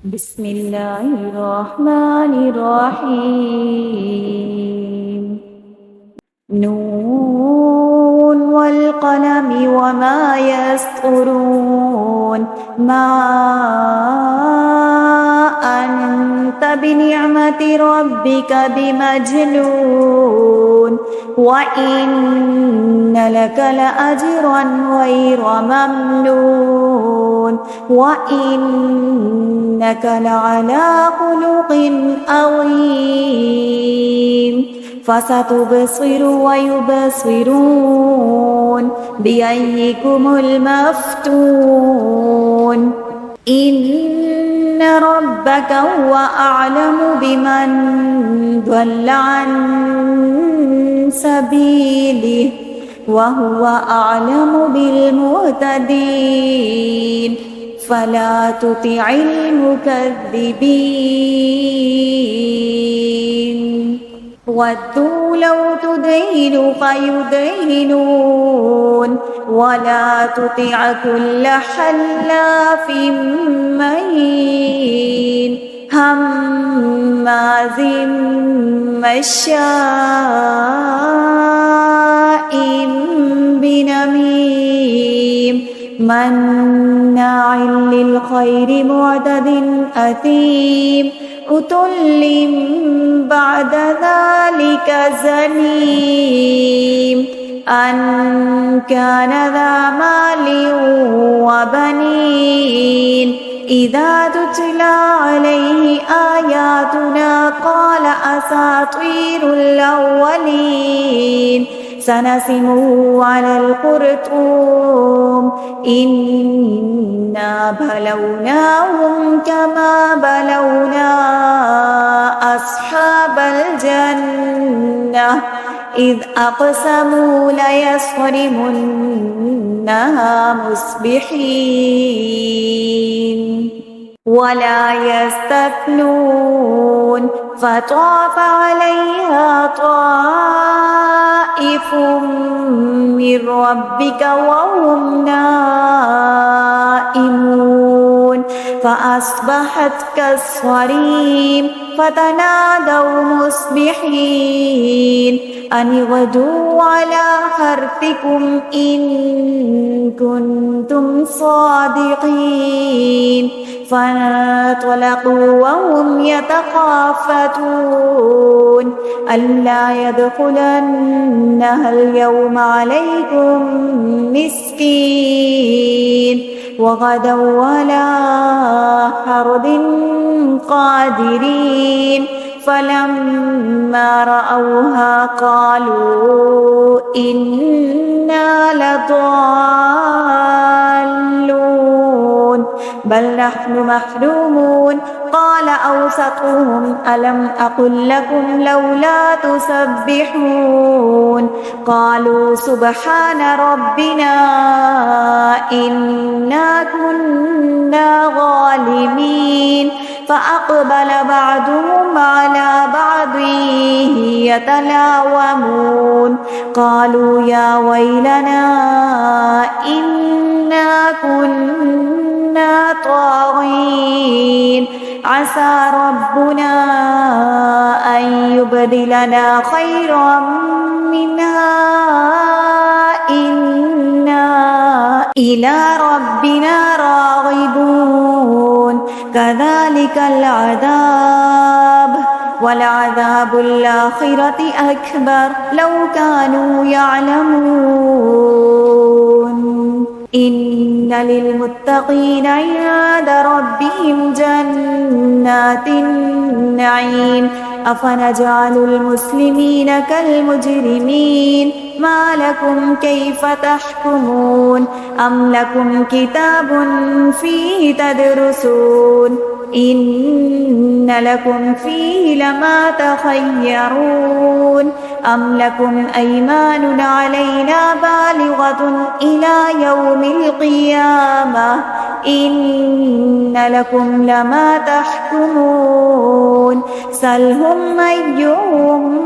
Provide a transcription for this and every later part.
بسم الله الرحمن الرحيم نون والقلم وما يسطرون ما أنت بنعمة ربك بمجنون وإن لك لأجرا غير ممنون وإنك لعلى خلق عظيم فستبصر ويبصرون بأيكم المفتون إن ربك هو أعلم بمن ضل عن سبيله وهو أعلم بالمهتدين فلا تطع المكذبين ودوا لو تدهن فيدهنون ولا تطع كل حلاف مهين هماز مشاء بنميم مناع للخير معتد أثيم عتل بعد ذلك زنيم أن كان ذا مال وبنين إذا تتلى عليه آياتنا قال أساطير الأولين سنسمه على الخرطوم إنا بلوناهم كما بلونا أصحاب الجنة إذ أقسموا ليصرمنها مصبحين ولا يستثنون فطاف عليها طائف من ربك وهم نائمون فأصبحت كالصريم فتنادوا مصبحين أن اغدوا على حرثكم إن كنتم صادقين فانطلقوا وهم يتخافتون ألا يدخلنها اليوم عليكم مسكين وغدوا على حرد قادرين فلما رأوها قالوا إنا لضالون بل نحن محرومون قال أوسطهم ألم أقل لكم لولا تسبحون قالوا سبحان ربنا إنا كنا ظالمين فأقبل بعضهم على بعض يتلاومون قالوا يا ويلنا إنا كنا طاغين عسى ربنا أن يبدلنا خيرا منها إنا إلى ربنا راغبون كذلك العذاب ولعذاب الآخرة أكبر لو كانوا يعلمون إن للمتقين عند ربهم جنات النعيم أفنجعل المسلمين كالمجرمين ما لكم كيف تحكمون أم لكم كتاب فيه تدرسون إن لكم فيه لما تخيرون أم لكم أيمان علينا بالغة إلى يوم القيامة إن لكم لما تحكمون سلهم أيهم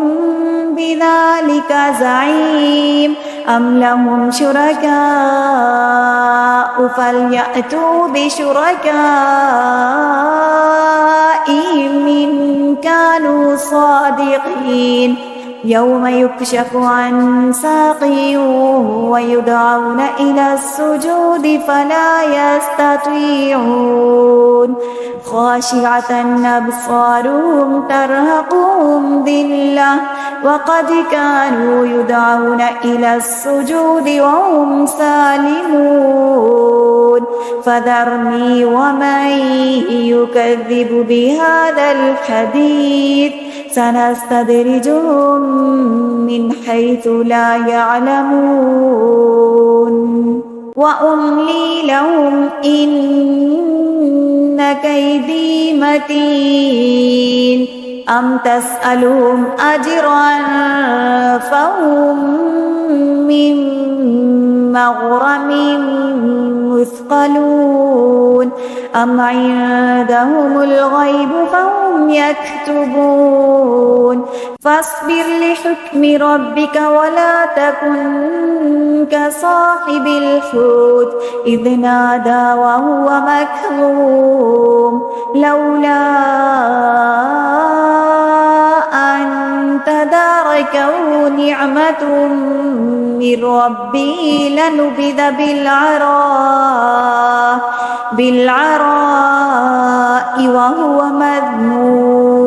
بذلك زعيم أم لهم شركاء فليأتوا بشركائهم كانوا صادقين يوم يكشف عن ساق ويدعون إلى السجود فلا يستطيعون خاشعة أبصارهم ترهقهم ذلة وقد كانوا يدعون إلى السجود وهم سالمون فذرني ومن يكذب بهذا الحديث سنستدرجهم من حيث لا يعلمون وأملي لهم إن كيدي متين أم تسألهم أجرا فهم من مغرم مثقلون أم عندهم الغيب فهم يكتبون فاصبر لحكم ربك ولا تكن كصاحب الحوت إذ نادى وهو مكظوم لولا أن تداركه نعمة من ربه لنبذ بالعراء وهو مذموم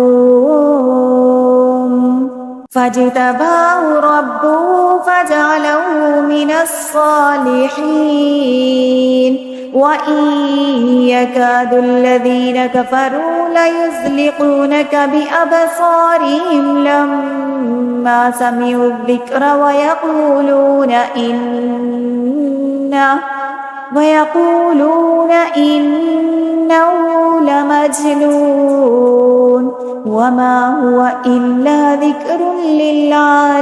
فاجتباه ربه فجعله من الصالحين وإن يكاد الذين كفروا ليزلقونك بأبصارهم لما سمعوا الذكر ويقولون إنه لمجنون وما هو إلا ذكر للعالمين